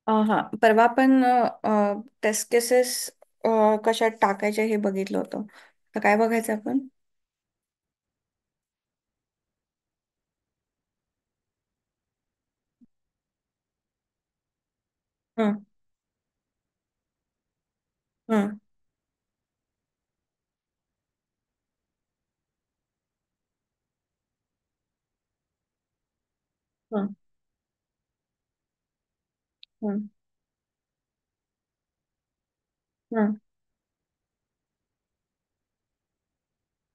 हा परवा आपण टेस्ट केसेस कशात टाकायचे हे बघितलं होतं. तर काय बघायचं आपण? हं, हं, हं, हं, हं,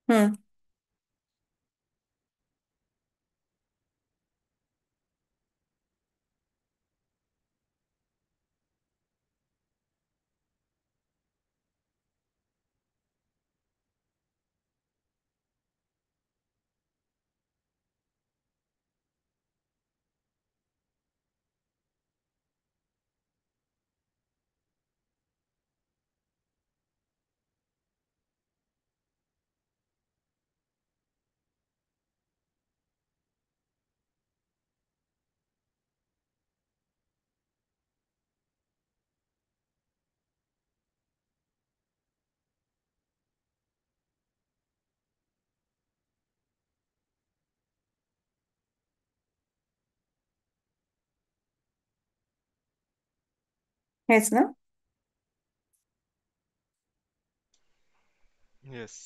हं. हेच ना? येस.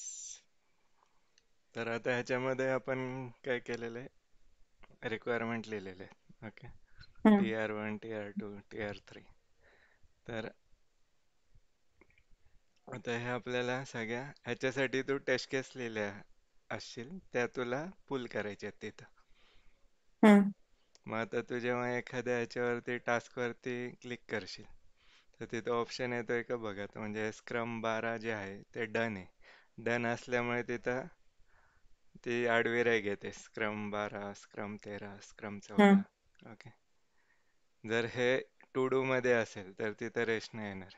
तर आता ह्याच्यामध्ये आपण काय केलेलं आहे, रिक्वायरमेंट लिहिलेले आहे. ओके. हं, TR1, TR2, TR3. तर आता हे आपल्याला सगळ्या ह्याच्यासाठी तू टेस्ट केस लिहिल्या असशील त्या तुला पुल करायच्या आहेत तिथं. हं, मग आता तू जेव्हा एखाद्या ह्याच्यावरती टास्कवरती क्लिक करशील तर तिथं ऑप्शन येतोय का बघत, म्हणजे स्क्रम 12 जे आहे ते डन आहे. डन असल्यामुळे तिथं ती आडवी रेघ येते, स्क्रम 12, स्क्रम 13, स्क्रम 14. हं, ओके. जर हे टू डू मध्ये असेल तर तिथं रेश नाही येणार.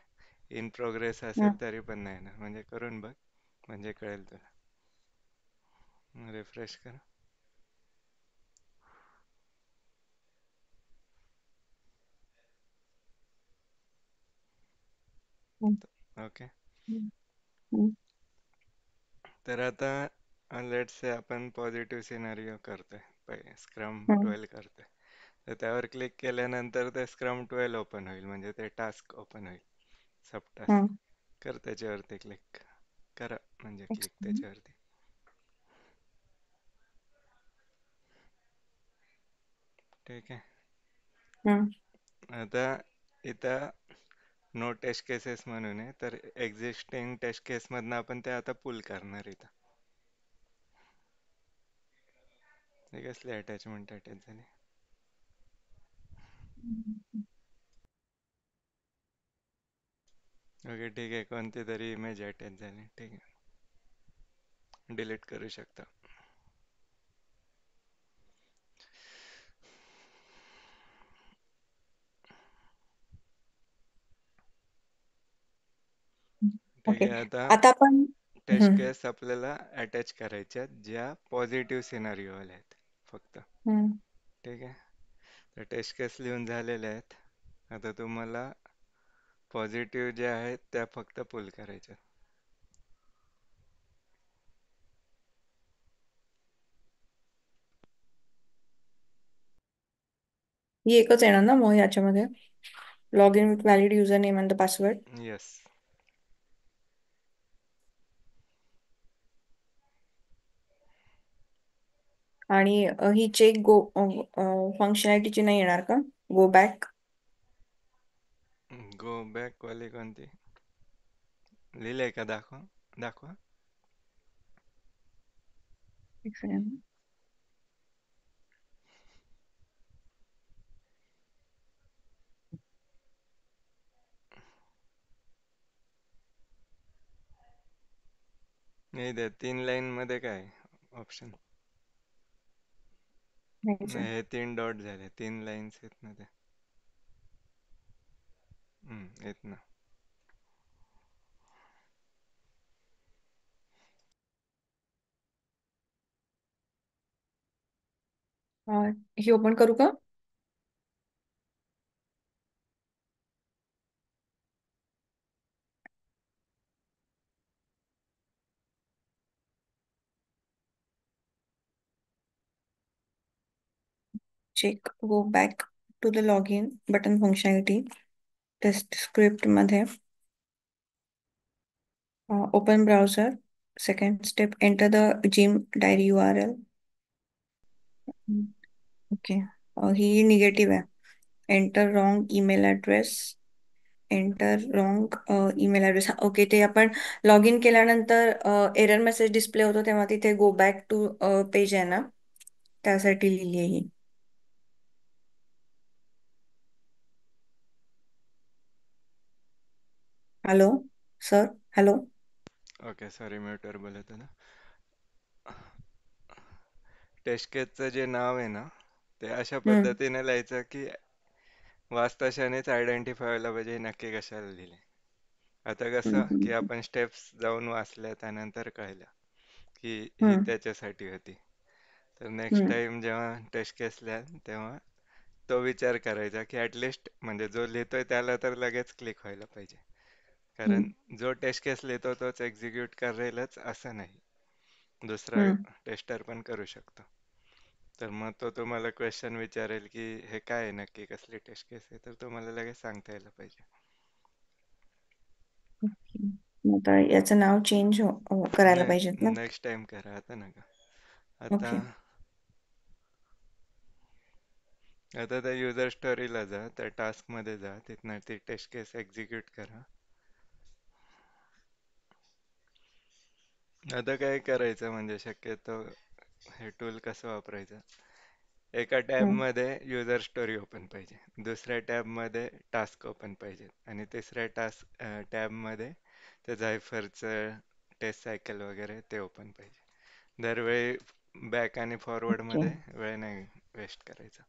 इन प्रोग्रेस हं, असेल तरी पण नाही येणार. म्हणजे करून बघ, म्हणजे कळेल तुला. रिफ्रेश कर. हं, ओके. हं, हं, तर आता लेट से आपण पॉझिटिव्ह सिनारिओ करतोय, पहिले स्क्रम हं, 12 करतोय. तर त्यावर क्लिक केल्यानंतर ते स्क्रम 12 ओपन होईल, म्हणजे ते टास्क ओपन होईल, सब हं. टास्क. कर त्याच्यावरती क्लिक करा, म्हणजे क्लिक Excellent. त्याच्यावरती. ठीक आहे. हं, आता इथं नो टेस्ट केसेस म्हणून आहे, तर एक्झिस्टिंग टेस्ट केस मधनं आपण ते आता पुल करणार इथं. हे कसली अटॅचमेंट अटॅच झाली? ओके, ठीक आहे. कोणती तरी इमेज अटॅच झाली, ठीक आहे, डिलीट करू शकता. ठीक ओके. आहे. आता आता आपण टेस्ट हं, केस आपल्याला अटॅच करायच्या ज्या पॉझिटिव्ह सिनारिओवाल्या आहेत फक्त. हं. ठीक आहे. तर टेस्ट केस लिहून झालेले आहेत. आता तुम्हाला पॉझिटिव्ह जे आहेत त्या फक्त पुल करायच्या. ही एकच येणार ना मग याच्यामध्ये? Log in with valid user name and the password. Yes. आणि ही चेक गो फंक्शनॅलिटीची नाही येणार का? Go back. गो बॅक वाली कोणती लिहिलंय का? दाखवा, दाखवा. नाही, त्या 3 लाईन मध्ये काय ऑप्शन? नाही, हे 3 डॉट झाले, 3 लाईन्स आहेत ना त्या. येत ना. ही ओपन करू का? Check, go back to the log in button functionality, test script मध्ये open browser. Second step, enter the gym diary URL. Okay, ही निगेटिव्ह आहे. Enter wrong email address. Enter wrong email address. Okay, ते आपण log in केल्यानंतर error message display होतो तेव्हा तिथे गो back to page आहे ना, त्यासाठी लिहिली आहे ही. Hello sir. Hello. Okay, sorry, म्यूटवर बोलत होतो. टेस्ट केसचं जे नाव आहे ना, ते अशा हम्म. पद्धतीने लिहायचं की वाचता क्षणीच आयडेंटिफाय व्हायला पाहिजे हे नक्की कशाला लिहिले. आता हम्म. कसं की हम्म. आपण स्टेप्स जाऊन वाचल्या त्यानंतर कळलं की ही हम्म. त्याच्यासाठी होती. तर नेक्स्ट हम्म. टाइम जेव्हा टेस्ट केस लिहाल तेव्हा तो विचार करायचा की ॲटलिस्ट म्हणजे जो लिहितोय त्याला तर लगेच क्लिक व्हायला पाहिजे. कारण हम्म. जो टेस्ट केस लिहितो तोच एक्झिक्यूट करेलच असं नाही, दुसरा हम्म. टेस्टर पण करू शकतो. तर मग तो तुम्हाला क्वेश्चन विचारेल की हे काय आहे नक्की, कसली टेस्ट केस आहे, तर तुम्हाला लगेच सांगता यायला पाहिजे. ओके. मग आता याचं नाव चेंज करायला पाहिजेत नाही, ना. नेक्स्ट टाइम करा, आता नका. आता ओके. आता त्या युजर स्टोरीला जा, त्या टास्कमध्ये जा, तिथनं ती टेस्ट केस एक्झिक्यूट करा. आता काय करायचं म्हणजे शक्यतो हे टूल कसं वापरायचं, एका हम्म. टॅबमध्ये युजर स्टोरी ओपन पाहिजे, दुसऱ्या टॅबमध्ये टास्क ओपन पाहिजे आणि तिसऱ्या टॅबमध्ये ते झायफरचं टेस्ट सायकल वगैरे ते ओपन पाहिजे. दरवेळी बॅक आणि ओके. फॉरवर्डमध्ये वेळ नाही वेस्ट करायचा.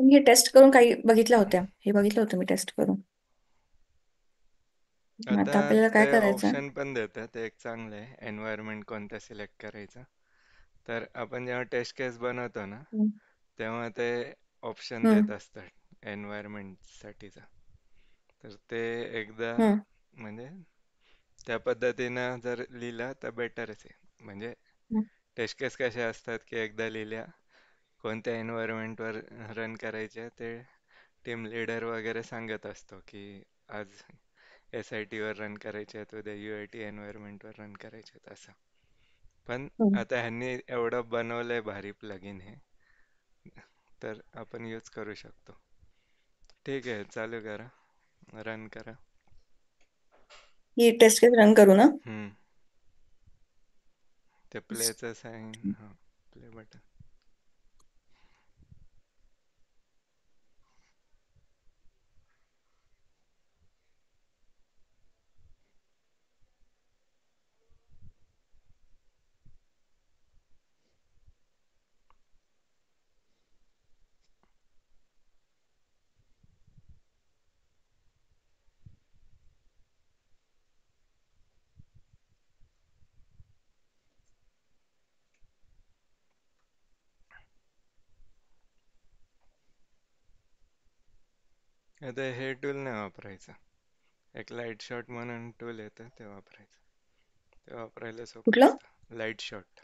मी हे टेस्ट करून काही बघितल्या होत्या, हे बघितलं होतं मी टेस्ट करून. आता आता आपल्याला ते काय करायचं? ऑप्शन पण देतात, एक चांगलं आहे, एन्व्हायरमेंट कोणता सिलेक्ट करायचा. तर आपण जेव्हा टेस्ट केस बनवतो ना, हम्म. तेव्हा ते ऑप्शन देत हम्म. असतात एन्व्हायरमेंटसाठीचा. तर ते एकदा हम्म. म्हणजे त्या पद्धतीनं जर लिहिलं तर बेटरच आहे. म्हणजे हम्म. टेस्ट केस कशा असतात की एकदा लिहिल्या, कोणत्या एन्व्हायरमेंटवर रन करायचे ते टीम लीडर वगैरे सांगत असतो की आज SIT वर रन करायचे आहेत, उद्या UAT एन्व्हायरमेंटवर रन करायचे आहेत असं. पण हम्म. आता ह्यांनी एवढं बनवलंय भारी प्लगइन हे, तर आपण यूज करू शकतो. ठीक आहे, चालू करा, रन करा. ही टेस्ट केस रन करू ना? हम्म, ते प्लेचं साईन, हां, प्ले बटन. आता हे टूल नाही वापरायचं, एक लाईट शॉट म्हणून टूल येतं ते वापरायचं. ते वापरायला सोपं कुठलं? असतं, लाईट शॉट.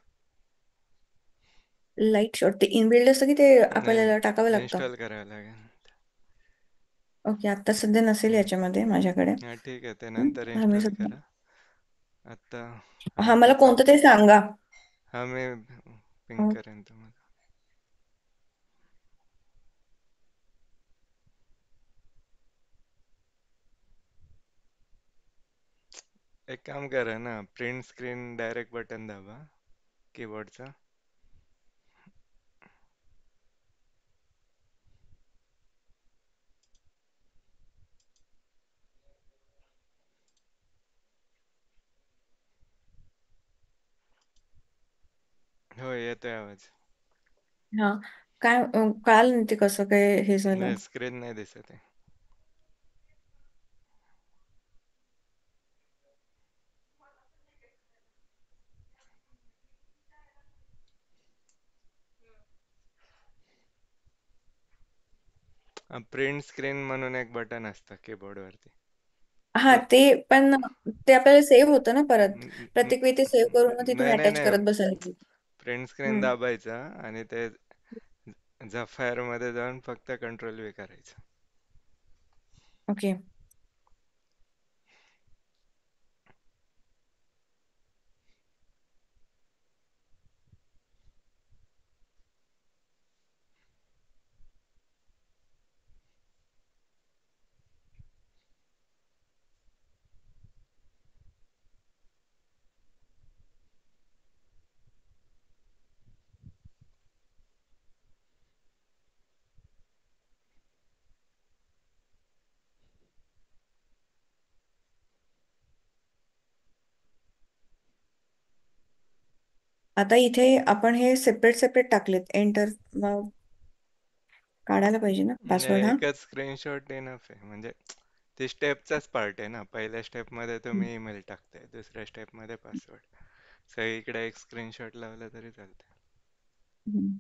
लाईट शॉट ते इनबिल्ड असतं की ते नाही, आपल्याला टाकावं लागतं? इन्स्टॉल करावं लागेल. ओके, आता सध्या नसेल हम्म. याच्यामध्ये माझ्याकडे. हा ठीक आहे, ते नंतर हा मी इन्स्टॉल सध्या. करा. आता हा, आहे मला त्याचा. कोणतं ते सांगा. हा, मी पिंग अं, करेन तुम्हाला. एक काम करा ना, प्रिंट स्क्रीन डायरेक्ट बटन दाबा कीबोर्डचा. हो, येतोय आवाज. हा, काय कळालं नाही ते कसं काय हे झालं. नाही, स्क्रीन नाही दिसत आहे. प्रिंट स्क्रीन म्हणून एक बटन असतं कीबोर्ड वरती. हा ते ते पण ते आपल्याला सेव्ह होतं ना परत. न- न- प्रत्येक वेळी ते सेव्ह करून मग तिथून नाही नाही अटॅच नाही, करत बसायचं. प्रिंट स्क्रीन हम्म. दाबायचा आणि ते झफायर मध्ये जाऊन फक्त कंट्रोल व्ही करायचं. ओके. आता इथे आपण हे सेपरेट सेपरेट टाकलेत. एंटर मग काढायला पाहिजे ना म्हणजे पासवर्ड हा. एकच स्क्रीनशॉट इनफ आहे. म्हणजे ते स्टेपचाच पार्ट आहे ना. पहिल्या स्टेप मध्ये हम्म. तुम्ही ईमेल टाकताय, दुसऱ्या स्टेप मध्ये पासवर्ड. सगळीकडे एक स्क्रीनशॉट लावला तरी चालतंय. हम्म.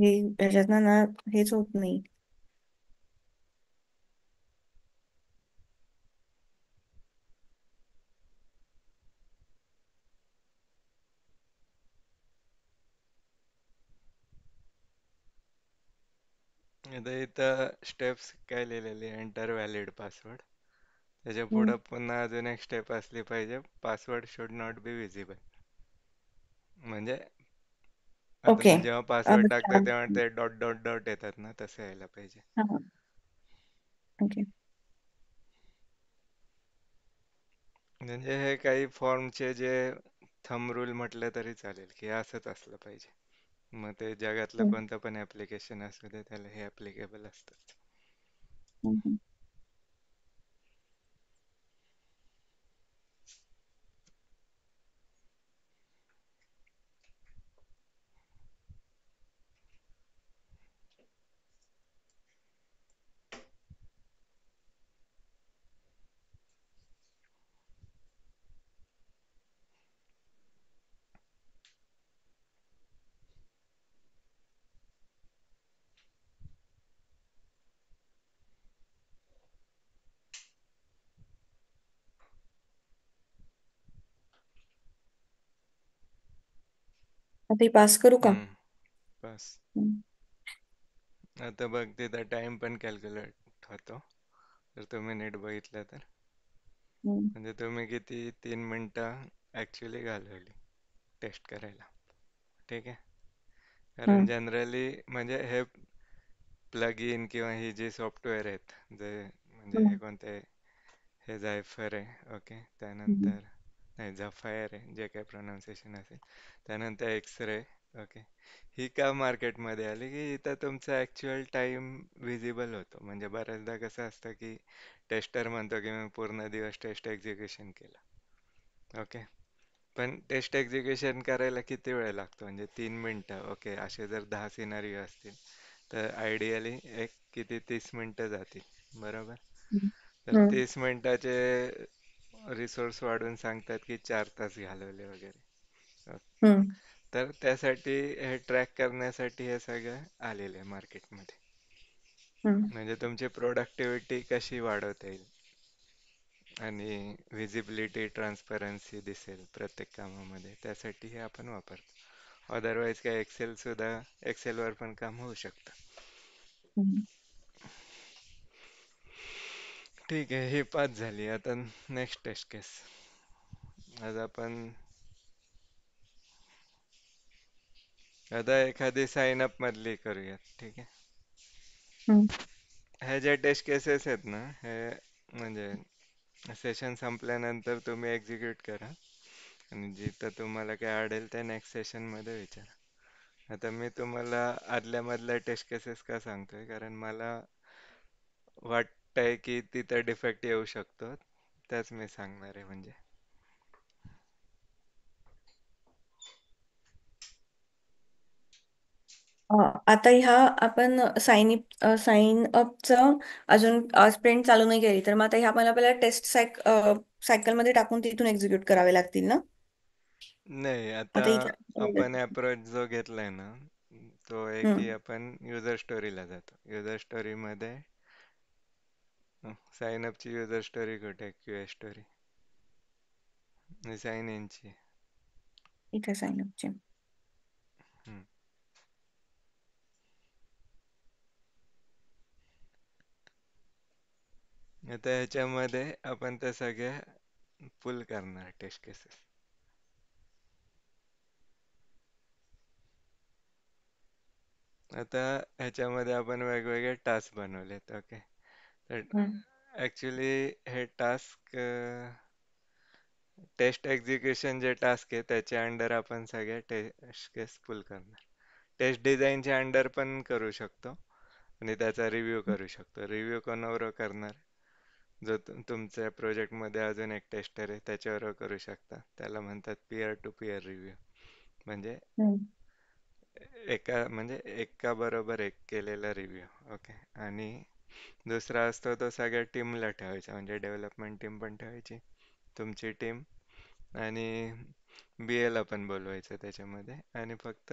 हे याच्यात ना हेच होत नाही. आता इथं स्टेप्स काय लिहिलेली, एंटर व्हॅलिड पासवर्ड. त्याच्या हम्म. पुढं पुन्हा अजून एक स्टेप असली पाहिजे, password should not be visible. म्हणजे आता ओके. मी जेव्हा पासवर्ड टाकतो तेव्हा ते डॉट डॉट डॉट येतात ना, तसं यायला पाहिजे. हा. ओके. म्हणजे हे काही फॉर्मचे जे थंब रूल म्हटलं तरी चालेल, की असंच असलं पाहिजे. मग ते जगातलं हम्म. कोणतं पण ऍप्लिकेशन असू दे, त्याला हे ऍप्लिकेबल असतं. हम्म. आता हे पास करू का? हम्म, बस. हम्म. आता बघ, तिथं टाइम पण कॅल्क्युलेट होतो, जर तुम्ही नीट बघितलं तर. हम्म. म्हणजे तुम्ही किती 3 मिनिटं ऍक्च्युली घालवली टेस्ट करायला. ठीक आहे. कारण हम्म. जनरली म्हणजे हे प्लग इन किंवा ही जी सॉफ्टवेअर आहेत, जे म्हणजे हे हम्म. कोणते, हे जायफर आहे, ओके. हम्म. त्यानंतर नाही, झफायर आहे, जे काय प्रोनाऊन्सिएशन असेल. त्यानंतर एक्सरे, ओके. ही का मार्केटमध्ये आली, की इथं तुमचा ॲक्च्युअल टाइम विजिबल होतो. म्हणजे बऱ्याचदा कसं असतं, की टेस्टर म्हणतो की मी पूर्ण दिवस टेस्ट एक्झिक्युशन केलं, ओके. पण टेस्ट एक्झिक्युशन करायला किती वेळ लागतो? म्हणजे 3 मिनटं, ओके. असे जर 10 सिनारिओ असतील तर आयडियली एक किती 30 मिनटं जातील, बरोबर. तर हम्म. 30 मिनिटाचे रिसोर्स वाढून सांगतात की 4 तास घालवले वगैरे. हम्म. तर त्यासाठी हे ट्रॅक करण्यासाठी हे सगळं आलेलं आहे मार्केटमध्ये. हम्म. म्हणजे तुमची प्रोडक्टिव्हिटी कशी वाढवता येईल आणि व्हिजिबिलिटी, ट्रान्सपरन्सी दिसेल प्रत्येक कामामध्ये, त्यासाठी हे आपण वापरतो. अदरवाईज काय, एक्सेलवर पण काम होऊ शकतं. हम्म. ठीक आहे, ही पाच झाली. आता नेक्स्ट टेस्ट केस. आज आपण आता एखादी साइन अप मधली करूयात, ठीक आहे. हम्म. ह्या ज्या टेस्ट केसेस आहेत ना, हे म्हणजे सेशन संपल्यानंतर तुम्ही एक्झिक्यूट करा आणि जिथं तुम्हाला काय अडेल त्या नेक्स्ट सेशनमध्ये विचारा. आता मी तुम्हाला आदल्या मधल्या टेस्ट केसेस का सांगतोय, कारण मला वाट वाटतंय की तिथं डिफेक्ट येऊ शकतो, त्याच मी सांगणार आहे म्हणजे. आता ह्या आपण साइन अपचं अजून स्प्रिंट चालू नाही केली, तर मग आता ह्या मला आपल्याला टेस्ट सायकल मध्ये टाकून तिथून एक्झिक्यूट करावे लागतील ना? नाही, आता आता इथे आपण अप्रोच जो घेतलाय ना, तो आहे की हम्म. आपण युजर स्टोरीला जातो. युजर स्टोरीमध्ये साइन अपची युजर स्टोरी कुठे आहे? QA story. साइन इनची. इथे साइन अपचे. आता ह्याच्यामध्ये आपण त्या सगळ्या पुल करणार टेस्ट केसेस. आता ह्याच्यामध्ये आपण वेगवेगळे टास्क बनवलेत. ओके, तर हम्म. ॲक्च्युली हे टास्क टेस्ट एक्झिक्युशन जे टास्क आहे त्याच्या अंडर आपण सगळे टेस्ट केस पुल करणार. टेस्ट डिझाईनच्या अंडर पण करू शकतो आणि त्याचा रिव्ह्यू करू शकतो. रिव्ह्यू कोणावर करणार? जो तुमच्या प्रोजेक्टमध्ये अजून एक टेस्टर आहे त्याच्यावर करू शकता. त्याला म्हणतात पीअर टू पीअर रिव्ह्यू. म्हणजे हम्म. एका बरोबर एक केलेला रिव्ह्यू. ओके, आणि दुसरा असतो तो सगळ्या टीमला ठेवायचा, म्हणजे डेव्हलपमेंट टीम पण ठेवायची, तुमची टीम, आणि बी एला पण बोलवायचं त्याच्यामध्ये, आणि फक्त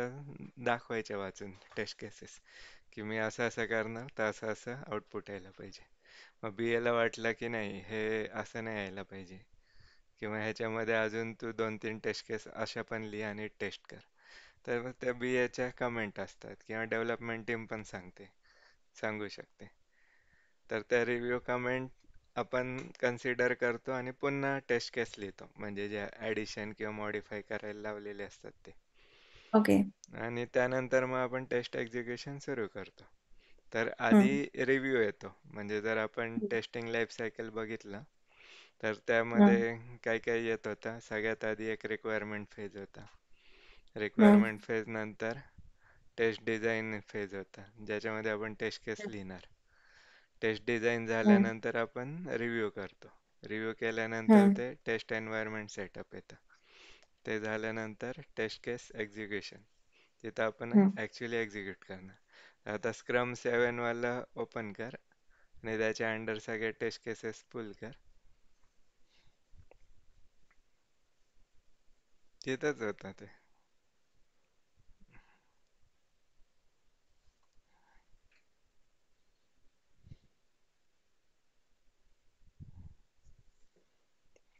दाखवायचे वाचून टेस्ट केसेस की मी असं असं करणार तर असं असं आउटपुट यायला पाहिजे. मग बी एला वाटलं की नाही हे असं नाही यायला पाहिजे, किंवा ह्याच्यामध्ये अजून तू 2-3 टेस्ट केस अशा पण लिहा आणि टेस्ट कर, तर मग त्या बी एच्या कमेंट असतात किंवा डेव्हलपमेंट टीम पण सांगू शकते. तर त्या रिव्ह्यू कमेंट आपण कन्सिडर करतो आणि पुन्हा टेस्ट केस लिहितो, म्हणजे जे ॲडिशन किंवा मॉडिफाय करायला लावलेले असतात ते. ओके. आणि त्यानंतर मग आपण टेस्ट एक्झिक्युशन सुरू करतो. तर हम्म. आधी रिव्ह्यू येतो, म्हणजे जर आपण टेस्टिंग लाईफ सायकल बघितलं तर हम्म. त्यामध्ये काय काय येत होतं. सगळ्यात आधी एक रिक्वायरमेंट फेज होता. हम्म. रिक्वायरमेंट फेज नंतर टेस्ट डिझाईन फेज होता, ज्याच्यामध्ये आपण टेस्ट केस लिहिणार. टेस्ट डिझाईन हम्म. झाल्यानंतर आपण रिव्ह्यू करतो. रिव्ह्यू केल्यानंतर हम्म. ते टेस्ट एन्व्हायरमेंट सेटअप येतं. ते झाल्यानंतर टेस्ट केस एक्झिक्युशन, तिथं आपण हम्म. ॲक्च्युली एक्झिक्यूट करणार. आता स्क्रम 7 वाला ओपन कर आणि त्याच्या अंडर सगळे टेस्ट केसेस पुल कर. तिथंच होतं ते.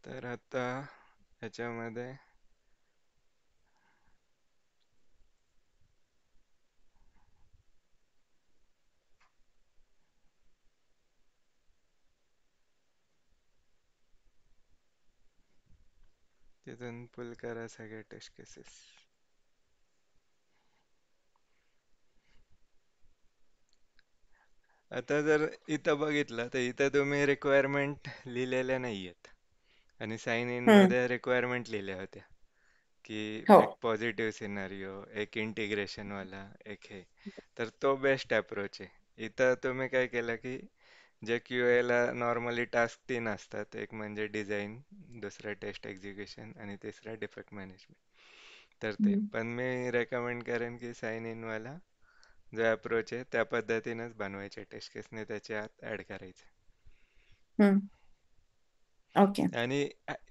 तर आता ह्याच्यामध्ये तिथून पुल करा सगळे टेस्ट केसेस. आता जर इथं बघितलं तर इथं तुम्ही रिक्वायरमेंट लिहिलेल्या नाही आहेत, आणि साइन इन हम्म. मध्ये रिक्वायरमेंट लिहिल्या होत्या की हो. एक पॉझिटिव्ह सिनारिओ, एक इंटिग्रेशनवाला, एक हे. तर तो बेस्ट अप्रोच आहे. इथं तुम्ही काय केलं की जे क्यू एला नॉर्मली टास्क 3 असतात, एक म्हणजे डिझाईन, दुसरं टेस्ट एक्झिक्युशन आणि तिसरं डिफेक्ट मॅनेजमेंट. तर ते हम्म. पण मी रेकमेंड करेन की साइन इन वाला जो अप्रोच आहे त्या पद्धतीनंच बनवायचे टेस्ट केसने त्याच्या आत ऍड करायचे. हम्म. ओके. आणि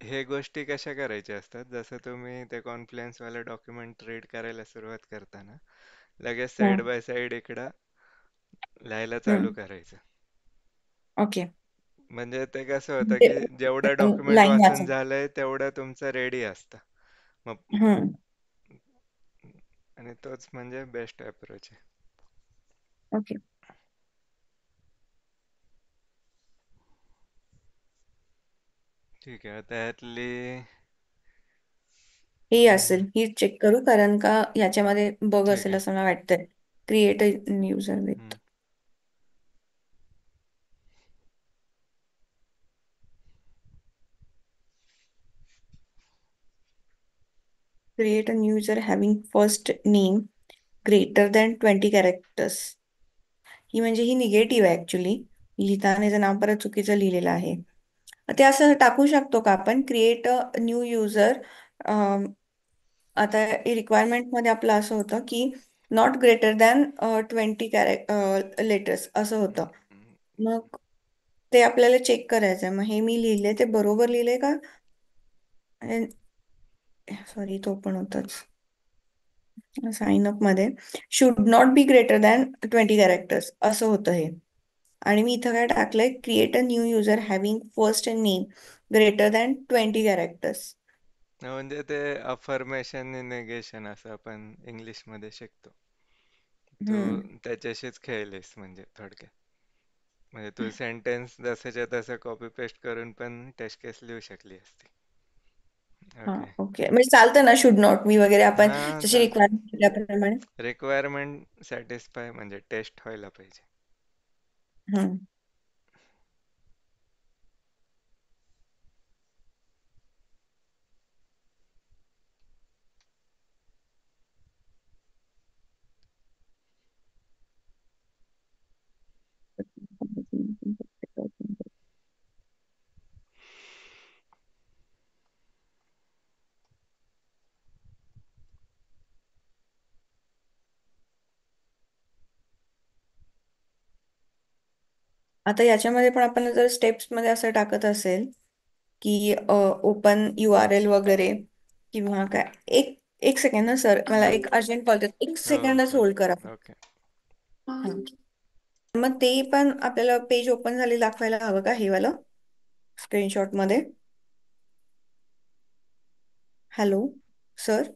हे गोष्टी कशा करायच्या असतात, जसं तुम्ही ते कॉन्फ्लुएन्स वाला डॉक्युमेंट रीड करायला सुरुवात करताना लगेच साईड हम्म. बाय साईड इकडं लिहायला चालू हम्म. करायचं. ओके. म्हणजे ते कसं होतं की जेवढं डॉक्युमेंट लाईन वाचून वाचून. झालंय तेवढं तुमचं रेडी असतं मग. हम्म. आणि तोच म्हणजे बेस्ट अप्रोच आहे. ओके. ठीक आहे, त्यातली ही हम्म, असेल, ही चेक करू, कारण का ह्याच्यामध्ये बग ठीक असेल आहे. असं मला वाटतंय. Create a user with. Hmm, create a new user having first name greater than 20 characters. ही म्हणजे ही निगेटिव्ह आहे ऍक्च्युली. लिहिताना त्याचं नाव परत चुकीचं लिहिलेलं आहे. ते असं टाकू शकतो का आपण, क्रिएट अ न्यू युजर. आता रिक्वायरमेंट मध्ये आपलं असं होतं की नॉट ग्रेटर दॅन 20 लेटर्स असं होतं. मग ते आपल्याला चेक करायचं आहे. मग हे मी लिहिले ते बरोबर लिहिले का? सॉरी, तो पण होतच साइन अप मध्ये. Should not be greater than 20 characters असं होतं हे. आणि मी इथं काय टाकलंय, create a new user having first name greater than 20 characters. म्हणजे ते अफर्मेशन निगेशन असं आपण इंग्लिश मध्ये शिकतो. तू हम्म. त्याच्याशीच खेळलीस म्हणजे थोडक्यात. म्हणजे तू सेंटेन्स जसाच्या तसं कॉपी पेस्ट करून पण टेस्ट केस लिहू शकली असती. हा, ओके. ओके. म्हणजे चालतं ना शुड नॉट मी वगैरे आपण हा, जशी चालतं. रिक्वायरमेंट त्याप्रमाणे. रिक्वायरमेंट सॅटिस्फाय म्हणजे टेस्ट व्हायला पाहिजे. हम्म. आता याच्यामध्ये पण आपण जर स्टेप्स मध्ये असं टाकत असेल की ओपन यू आर एल वगैरे किंवा काय, एक एक सेकंड ना सर, मला एक अर्जंट कॉल येतो, एक हो, सेकंडच होल्ड करा. चालेल. ओके. हं. मग ते पण आपल्याला पेज ओपन झाले दाखवायला हवं का हे वालं स्क्रीनशॉट मध्ये? Hello sir.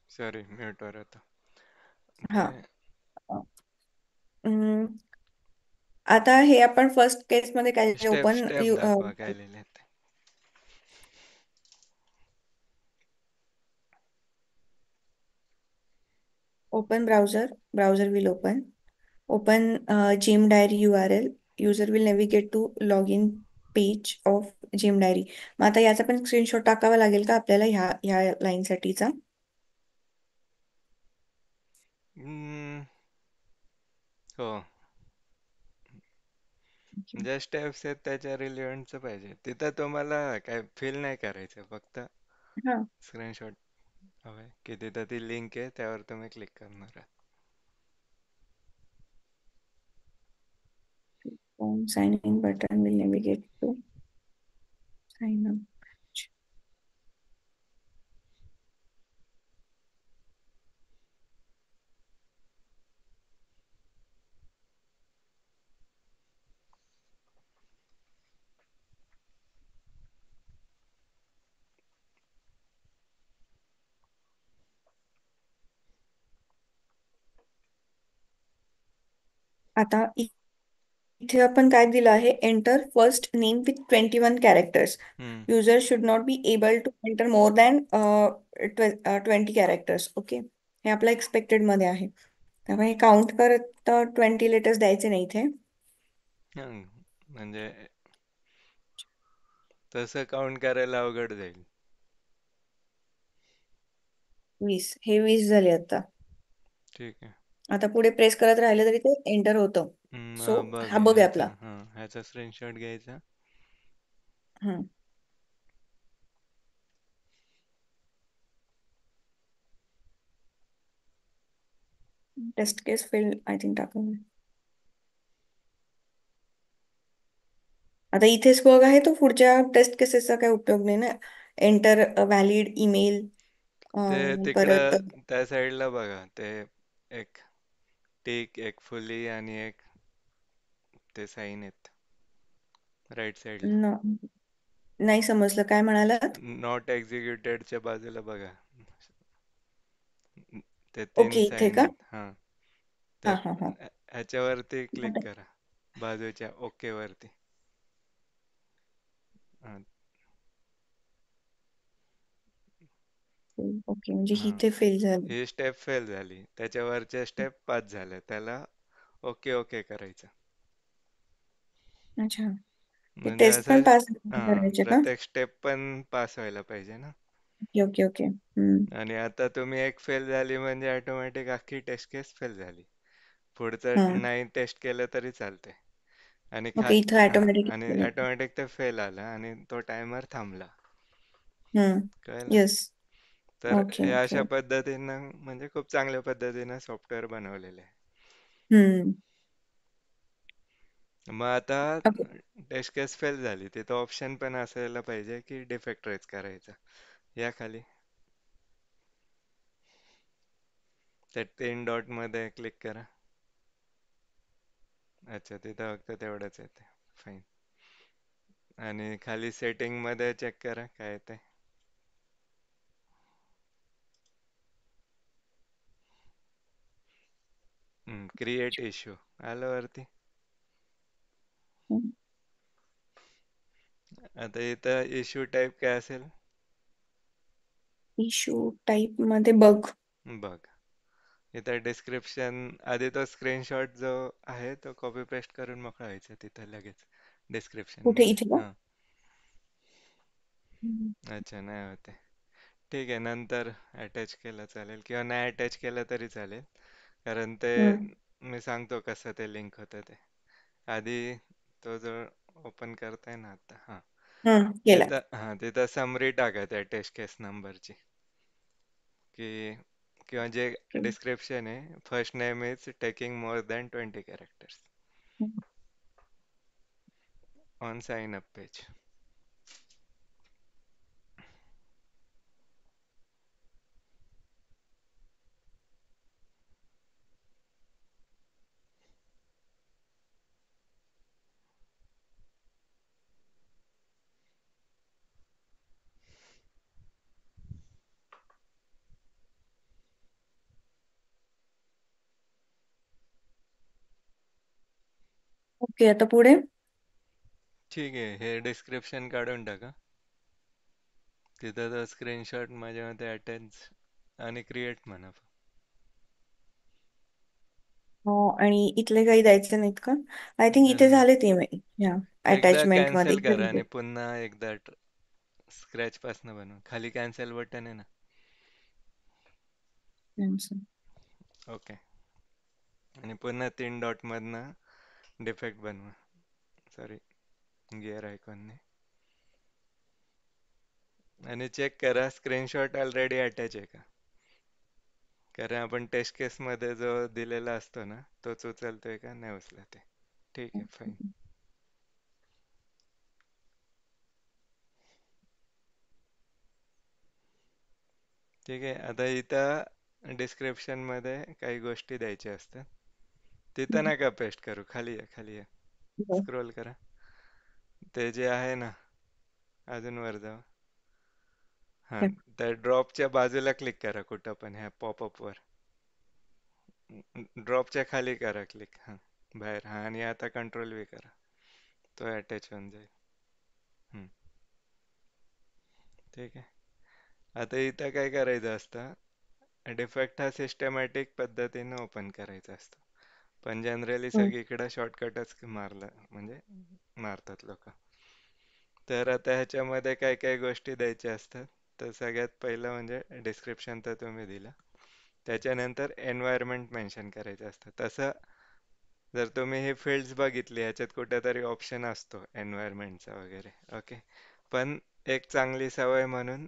सॉरी, म्यूटवर होता. हा. ते हम्म, आता हे आपण फर्स्ट केस मध्ये काय स्टेप ओपन स्टेप दाखवा काय लिहिले ते. Open browser, browser will open gym diary URL, user will navigate to login page of gym diary. मग आता याचा पण स्क्रीनशॉट टाकावा लागेल का आपल्याला ह्या लाईन साठीचा? हम्म, हो. ज्या स्टेप्स आहेत त्याच्या रिलेव्हंटच पाहिजे. तिथं तुम्हाला काय फिल नाही करायचं, फक्त हा. स्क्रीनशॉट हवाय की तिथं ती लिंक आहे त्यावर तुम्ही क्लिक करणार आहात. Sign in button will navigate to sign up. आता इथे आपण काय दिलं आहे, enter first name with 21 characters. Hmm. User should not be able to enter more than 20 characters. Okay, हे आपलं एक्सपेक्टेड मध्ये आहे. त्यामुळे हे काउंट करत 20 लेटर्स द्यायचे नाही इथे. हं, म्हणजे तसं काउंट करायला अवघड जाईल. 20, हे 20 झाले आता. ठीक आहे. आता पुढे प्रेस करत राहिलं तरी ते एंटर होतं. सो बघ हा बघ आहे ह्याचा आपला. ह्याचा स्क्रीनशॉट घ्यायचा. Hmm. Test case fail I think टाकून. आता इथेच बघ आहे, तो पुढच्या टेस्ट केसेसचा काही उपयोग नाही ना. एंटर व्हॅलिड ईमेल ते परत. तिकडं त्या साईडला बघा, ते एक टिक, एक फुली आणि एक ते साईन आहेत राईट साईडला. न- नाही समजलं काय म्हणालात. नॉट एक्झिक्युटेडच्या बाजूला बघा, ते तीन ओके, इथे साईन का? आहेत. हा, हा त्या हा हा. ह्याच्यावरती क्लिक करा, बाजूच्या ओके वरती. हा, ओके, म्हणजे हा. इथे फेल झालं. ही स्टेप फेल झाली, त्याच्यावरच्या स्टेप पास झाल्या, त्याला ओके ओके करायचं. अच्छा, ते म्हणजे टेस्ट पण असं पास हा, करायचे का? प्रत्येक स्टेप पण पास व्हायला पाहिजे ना. Okay okay okay. हम्म. आणि आता तुम्ही एक फेल झाली म्हणजे ऑटोमॅटिक अख्खी टेस्ट केस फेल झाली. हा. पुढचं नाही टेस्ट केलं तरी चालते. आणि ओके, इथं हा, ऑटोमॅटिक. आणि ऑटोमॅटिक ते फेल आलं आणि तो टायमर थांबला. कळलं? येस. तर ओके, हे ओके. अशा पद्धतीनं म्हणजे खूप चांगल्या पद्धतीनं सॉफ्टवेअर बनवलेले आहे. हम्म. मग आता ओके. टेस्ट केस फेल झाली, तिथं ऑप्शन पण असायला पाहिजे की डिफेक्ट रेज करायचा. या खाली त्या 3 डॉट मध्ये क्लिक करा. अच्छा, तिथं फक्त तेवढंच येते. फाईन. आणि खाली सेटिंग मध्ये चेक करा काय येते. क्रिएट इश्यू आलं वरती. आता इथं इश्यू टाईप काय असेल इशू टाईप मध्ये बग. बघ. इथं डिस्क्रिप्शन आधी तो स्क्रीनशॉट जो आहे तो कॉपी पेस्ट करून मोकळा व्हायचा तिथं लगेच डिस्क्रिप्शन कुठे, मध्ये. इथे का? हां. अच्छा, नाही होते. ठीक आहे, नंतर अटॅच केलं चालेल किंवा नाही अटॅच केलं तरी चालेल, कारण ते हम्म. मी सांगतो कसं ते लिंक होतं ते. आधी तो जो ओपन करताय ना आता, हां, केला. तिथं समरी टाका त्या टेस्ट केस नंबरची, की किंवा जे डिस्क्रिप्शन आहे, first name is taking more than 20 characters on sign up page. Okay, आता पुढे. ठीक आहे, हे डिस्क्रिप्शन काढून टाका. तिथं तो स्क्रीनशॉट माझ्या मते अटॅच आणि क्रिएट म्हणा. आणि इथले काही द्यायचे नाहीत का? आय थिंक इथे इथं झाले ते मी. या एकदा अटॅचमेंट मध्ये कॅन्सल इथे करा झाले. आणि पुन्हा एकदा स्क्रॅच पासन बनवा. खाली कॅन्सल बटन आहे ना. ओके. आणि पुन्हा 3 डॉट मधनं डिफेक्ट बनवा. सॉरी, गिअर आयकॉनने. आणि चेक करा स्क्रीनशॉट ऑलरेडी अटॅच आहे का, कारण आपण टेस्ट केस मध्ये जो दिलेला असतो ना तोच उचलतोय का नाही उचलत आहे. ठीक आहे, फाईन. ठीक आहे, आता इथं डिस्क्रिप्शन मध्ये काही गोष्टी द्यायच्या असतात. तिथं नका पेस्ट करू, खाली या, खाली या. स्क्रोल करा. ते जे आहे ना, अजून वर जाऊ. हां, त्या ड्रॉपच्या बाजूला क्लिक करा कुठं पण, ह्या पॉपअप वर. ड्रॉपच्या खाली करा क्लिक. हां, बाहेर. हां, आणि आता कंट्रोल व्ही करा, तो अटॅच होऊन जाईल. हम्म, ठीक आहे. आता इथं काय करायचं असतं, डिफेक्ट हा सिस्टमॅटिक पद्धतीने ओपन करायचा असतो, पण जनरली सगळीकडे शॉर्टकटच मारला म्हणजे मारतात लोक. तर आता ह्याच्यामध्ये काय काय गोष्टी द्यायच्या असतात. तर सगळ्यात पहिलं म्हणजे डिस्क्रिप्शन तर तुम्ही दिलं, त्याच्यानंतर एन्व्हायरमेंट मेन्शन करायचं असतं. तसं जर तुम्ही हे फील्ड्स बघितली ह्याच्यात कुठेतरी ऑप्शन असतो एन्व्हायरमेंटचा वगैरे. ओके, पण एक चांगली सवय म्हणून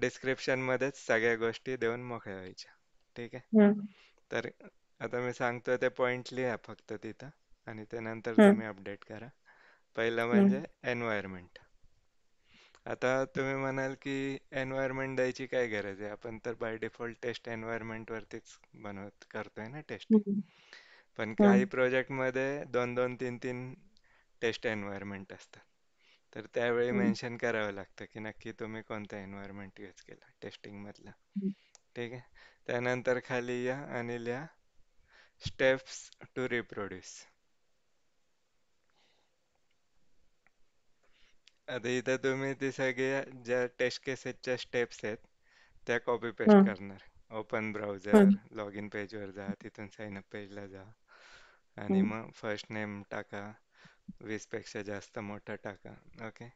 डिस्क्रिप्शन मध्येच सगळ्या गोष्टी देऊन मोकळ्या व्हायच्या. ठीक आहे. तर आता मी सांगतो ते पॉइंट लिहा फक्त तिथं, आणि त्यानंतर तुम्ही अपडेट करा. पहिलं म्हणजे एन्व्हायरमेंट. आता तुम्ही म्हणाल की एन्व्हायरमेंट द्यायची काय गरज आहे, आपण तर बाय डिफॉल्ट टेस्ट एन्व्हायरमेंट वरतीच बनवत करतोय ना टेस्टिंग. पण काही प्रोजेक्टमध्ये 2-2, 3-3 टेस्ट एन्व्हायरमेंट असतात. तर त्यावेळी मेन्शन करावं लागतं की नक्की तुम्ही कोणता एन्व्हायरमेंट यूज केला टेस्टिंग मधला. ठीक आहे. त्यानंतर खाली या आणि लिहा स्टेप्स टू रिप्रोड्यूस. आता इथं तुम्ही ती सगळ्या ज्या टेस्ट केसेसच्या स्टेप्स आहेत त्या कॉपी पेस्ट करणार. ओपन ब्राउझर, लॉग इन पेजवर जा, तिथून साइन अप पेजला जा, आणि मग फर्स्ट नेम टाका, 20 पेक्षा जास्त मोठा टाका. ओके,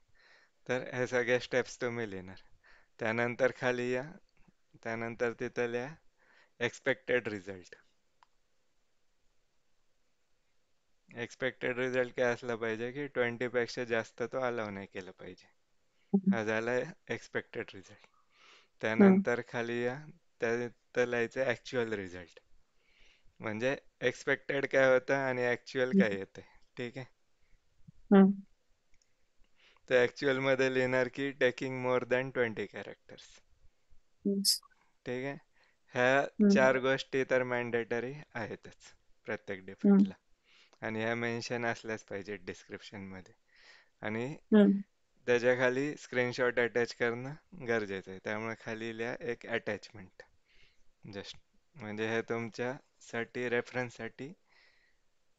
तर हे सगळ्या स्टेप्स तुम्ही लिहिणार. त्यानंतर खाली या, त्यानंतर तिथं लिहा एक्सपेक्टेड रिझल्ट. एक्सपेक्टेड रिझल्ट काय असला पाहिजे की 20 पेक्षा जास्त तो अलाव नाही केलं पाहिजे. हा झाला एक्सपेक्टेड रिझल्ट. हम्म. त्यानंतर खाली या, त्यात लिहायचं ॲक्च्युअल रिझल्ट. म्हणजे एक्सपेक्टेड काय होतं आणि ॲक्च्युअल काय येते. ठीक आहे. हम्म. तर ॲक्च्युअलमध्ये लिहिणार की taking more than 20 characters. Yes. ठीक आहे. ह्या हम्म. 4 गोष्टी तर मॅन्डेटरी आहेतच प्रत्येक हम्म. डिफेक्टला. आणि ह्या मेन्शन असल्याच पाहिजेत डिस्क्रिप्शनमध्ये. आणि हम्म. त्याच्या खाली स्क्रीनशॉट अटॅच करणं गरजेचं आहे. त्यामुळे खाली लिहा एक अटॅचमेंट जस्ट. म्हणजे हे तुमच्यासाठी रेफरन्ससाठी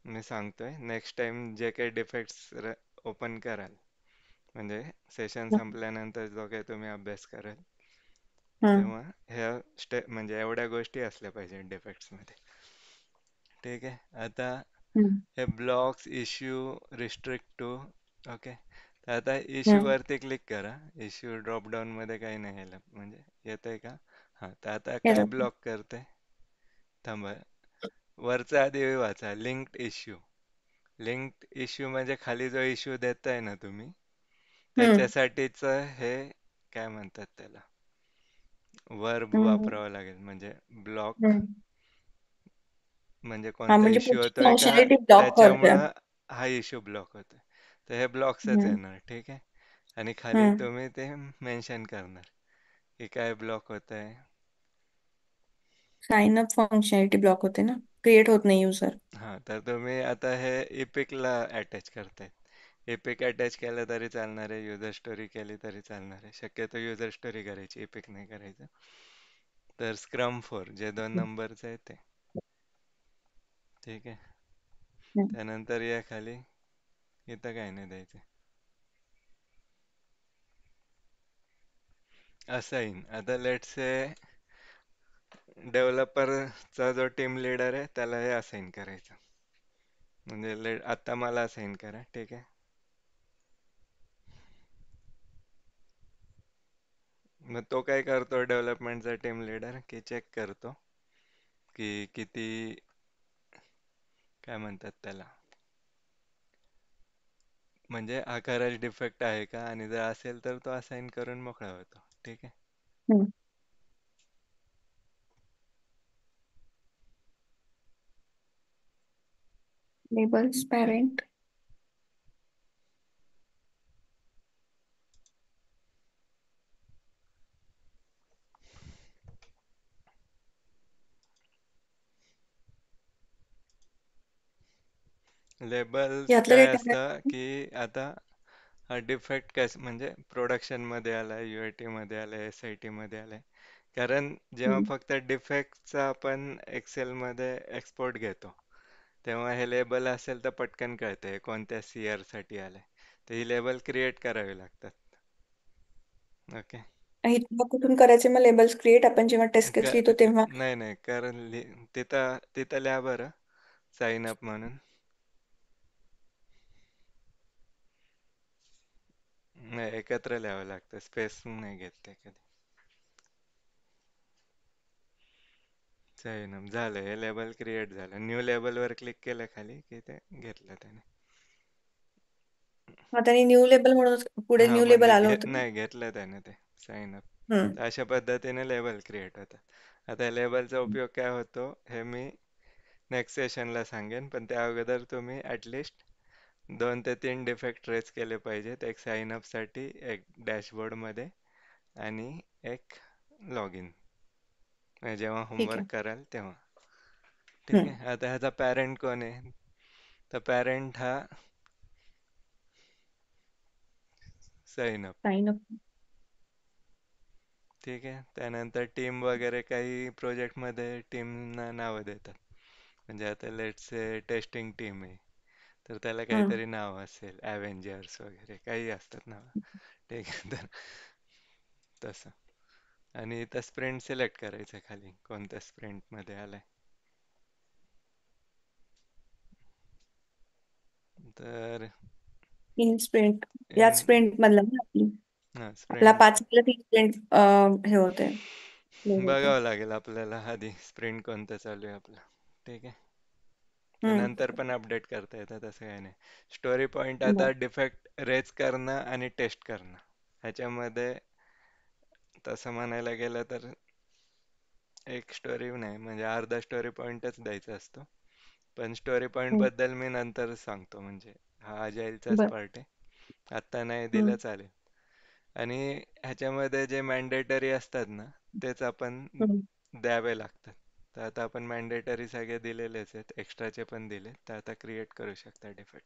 मी सांगतोय. नेक्स्ट टाइम जे काही डिफेक्ट्स ओपन कराल, म्हणजे सेशन संपल्यानंतर जो काही तुम्ही अभ्यास कराल, हम्म. तेव्हा ह्या म्हणजे एवढ्या गोष्टी असल्या पाहिजे डिफेक्ट्समध्ये. ठीक आहे. आता हम्म. हे blocks issue restrict to. Okay. तर आता इश्यू हम्म. वरती क्लिक करा. इश्यू ड्रॉप डाऊन मध्ये काही नाही यायला म्हणजे येतंय का? हां. तर आता काय येतात. ब्लॉक करते? थांबा. वरचा आधी वाचा, लिंक्ड इश्यू. लिंक्ड इश्यू म्हणजे खाली जो इश्यू देताय ना तुम्ही, हम्म. त्याच्यासाठीच हे काय म्हणतात त्याला, वर्ब हम्म. वापरावा लागेल. म्हणजे ब्लॉक हम्म. म्हणजे हा कोणता म्हणजे इश्यू पुढची होतोय का, फंक्शनॅलिटी ब्लॉक करते. त्याच्यामुळं हा इश्यू ब्लॉक होतोय. तर हे ब्लॉक्सच हम्म. येणार. ठीक आहे. आणि खाली हम्म. तुम्ही ते मेन्शन करणार की काय ब्लॉक होत आहे. साइन अप फंक्शनॅलिटी ब्लॉक होते ना, क्रिएट होत नाही युजर. हां. तर तुम्ही आता हे इपिकला अटॅच करताय. इपिक अटॅच केलं तरी चालणार आहे, युजर स्टोरी केली तरी चालणार आहे. शक्यतो युजर स्टोरी करायची, इपिक नाही करायचं. तर स्क्रम 4 जे 2 नंबरचं आहे ते. ठीक आहे. हम्म. त्यानंतर या खाली, इथं काय नाही द्यायचं. असाइन. आता लेट्स से डेव्हलपरचा जो टीम लीडर आहे त्याला हे असाइन करायचं. म्हणजे आता मला असाइन करा. ठीक आहे. मग तो काय करतो डेव्हलपमेंटचा टीम लीडर, की चेक करतो की किती, काय म्हणतात त्याला, म्हणजे आकाराच डिफेक्ट आहे का, आणि जर असेल तर तो असाइन करून मोकळा होतो. ठीक आहे. हम्म. Labels parent. लेबल्स यातलं काय काही असतं टाकायचं. की आता हा डिफेक्ट कस म्हणजे प्रोडक्शनमध्ये आलाय, UAT मध्ये आलाय, SIT मध्ये आलाय. कारण जेव्हा हम्म. फक्त डिफेक्टचा आपण एक्सेलमध्ये एक्सपोर्ट घेतो, तेव्हा हे लेबल असेल तर पटकन कळते कोणत्या CR साठी आलंय. तर ही लेबल क्रिएट करावी लागतात. ओके. हे तुला कुठून करायचे मग लेबल्स क्रिएट, आपण जेव्हा टेस्ट केस लिहितो तेव्हा? नाही नाही, कारण तिथं तिथं लिहा बरं, साइन अप म्हणून. नाही, एकत्र लिहावं लागतं, स्पेस नाही घेत ते कधी. साइन अप झालं, हे लेबल क्रिएट झालं. न्यू लेबलवर क्लिक केलं खाली की ते घेतलं त्याने. मग त्यांनी न्यू लेबल म्हणून पुढे हा न्यू लेबल म्हणजे आलं होतं. नाही घेतलं त्याने ते साइन अप. हम्म. तर अशा पद्धतीने लेबल क्रिएट होतात. आता लेबलचा उपयोग काय होतो हे मी नेक्स्ट सेशनला सांगेन, पण त्या अगोदर तुम्ही ॲटलिस्ट 2 ते 3 डिफेक्ट ट्रेस केले पाहिजेत. एक साइन साठी, एक डॅशबोर्डमध्ये, आणि एक लॉग इन, जेव्हा ठीक होमवर्क आहे. कराल तेव्हा. ठीक हम्म. आहे. आता ह्याचा पॅरेंट कोण आहे? तर पॅरेंट हा साइन अप. Sign up. ठीक आहे. त्यानंतर टीम वगैरे काही प्रोजेक्टमध्ये टीमना नावं देतात. म्हणजे आता लेट्स से टेस्टिंग टीम आहे, तर त्याला हम्म. काहीतरी नाव असेल, ॲव्हेंजर्स वगैरे काही असतात नाव. ठीक आहे. तर तसं. आणि इथं स्प्रिंट सिलेक्ट करायचं खाली, कोणत्या स्प्रिंटमध्ये आलाय. तर तीन स्प्रिंट. इन याच स्प्रिंट मधलं ना आपली. हां, आपला स्प्रिंट 5 तीन स्प्रिंट हे होते, क्लोज होते. बघावं लागेल आपल्याला आधी स्प्रिंट कोणतं चालू आहे आपलं. ठीक आहे. ते हम्म. नंतर पण अपडेट करता येतात, असं काही नाही. स्टोरी पॉईंट आता बर. डिफेक्ट रेज करणं आणि टेस्ट करणं ह्याच्यामध्ये तसं म्हणायला गेलं तर एक स्टोरी नाही, म्हणजे अर्धा स्टोरी पॉईंटच द्यायचा असतो. पण स्टोरी पॉईंट हम्म. बद्दल मी नंतर सांगतो, म्हणजे हा अजाईलचाच बर. पार्ट आहे, आत्ता नाही दिलं हम्म. चालेल. आणि ह्याच्यामध्ये जे मॅन्डेटरी असतात ना, तेच आपण हम्म. द्यावे लागतात. तर आता आपण मॅन्डेटरी सगळे दिलेलेच आहेत, एक्स्ट्राचे पण दिले, तर आता क्रिएट करू शकता डिफॉल्ट.